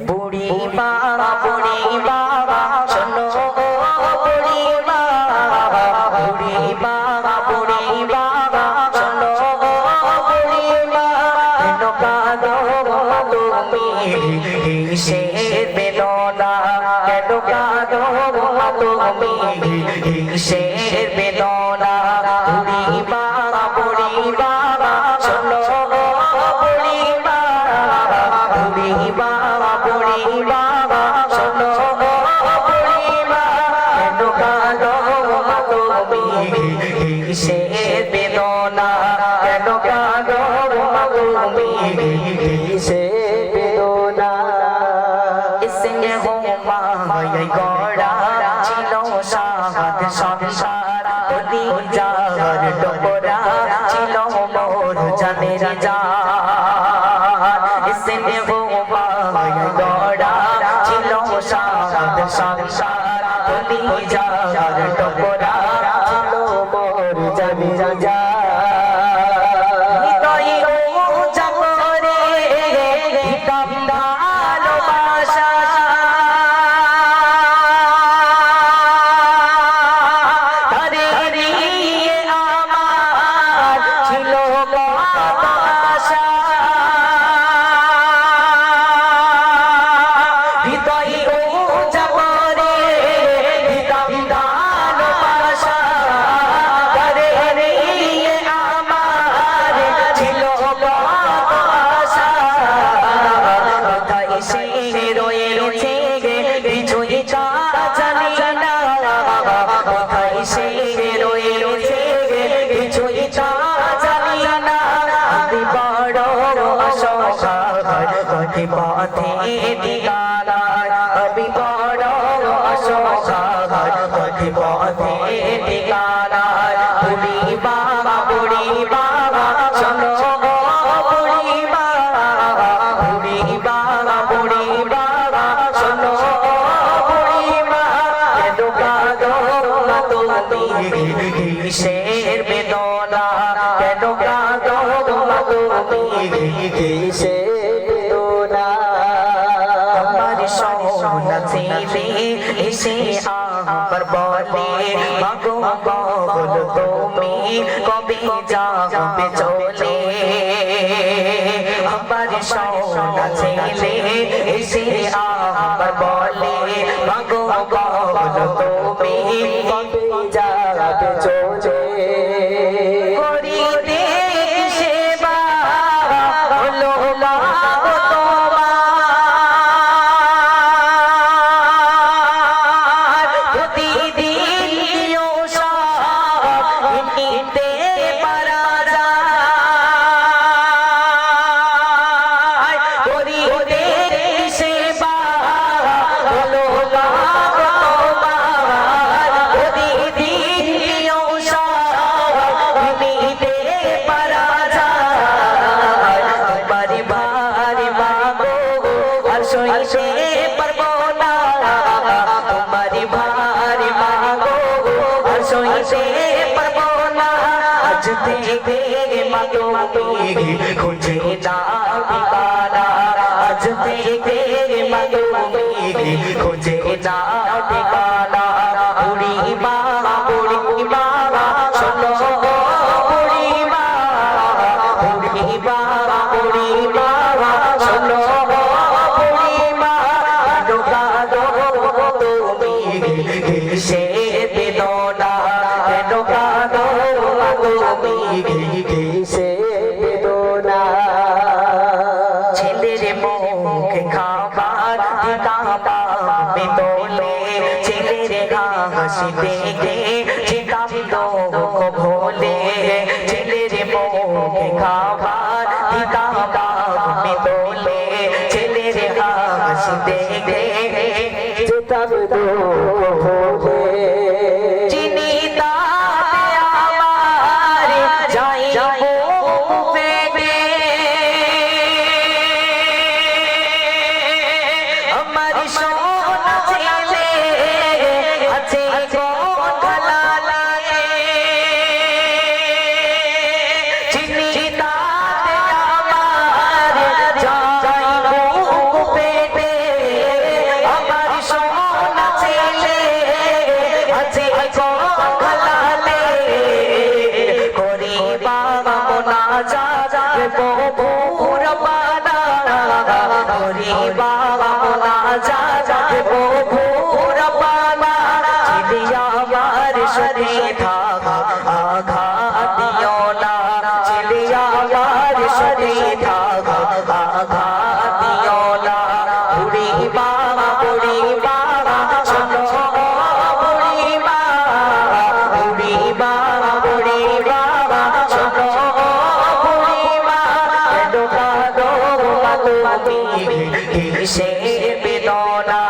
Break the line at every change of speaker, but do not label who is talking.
বুড়ি বাবা শোনো বুড়ি বাবা শোনো বুড়ি কেন কাঁদো তুমি কিসের বেদনা কেন কাঁদো তুমি কিসের বেদনা বুড়ি বাবা শোনো বুড়ি বাবা শোনো বুড়ি কেন কাঁদো তুমি কিসের বেদনা কেন কাঁদো তুমি কিসের বেদনা স্নেহ মায়ায় গড়া ছিল সাত সংসার যার ডোবরা ছিল মোর জানের জান স্নেহ মায়ায় গড়া ছিল সাত সংসার যার ডোবরা ছিল মোর জানের জান পথে ঠিকানা আমি বড় অসহায় পথে ঠিকানা বুড়ি বাবা শোনো বুড়ি বাবা শোনো বুড়ি কেন কাঁদো তুমি কিসের বেদনা কেন কাঁদো তুমি কিসের সোনা ছেলে এসে আবার বলে মাগো বলো তুমি কবে যাবে চলে আমার সোনা ছেলে এসে আবার বলে মাগো বলো তুমি কবে যাবে চলে খুঁজে না ঠিকানা আজ থেকে খুঁজে না ঠিকানা বুড়ি বাবা শোনো বুড়ি বাবা শোনো বুড়ি তুমি কিসের বেদনা কেন কাঁদো তুমি কিসের বেদনা ছেলের মুখে খাবার পাবে তোলে ছেলের হাসি দেখে কাঁদো ভোলে ছেলের মুখে খাবার পাবে তোলে ছেলের হাসি দেখে যেতাম তো ভোলে চিনি যাবো ভোর পানা ছেলে আমার সাথে থাকা আঘাত দিও না ছেলে আমার সাথে থাকা আঘাত দিও না বুড়ি মা শোনো বুড়ি মা বুড়ি মা শোনো বুড়ি মা কাঁদো কাঁদো তুমি কিসের বেদনা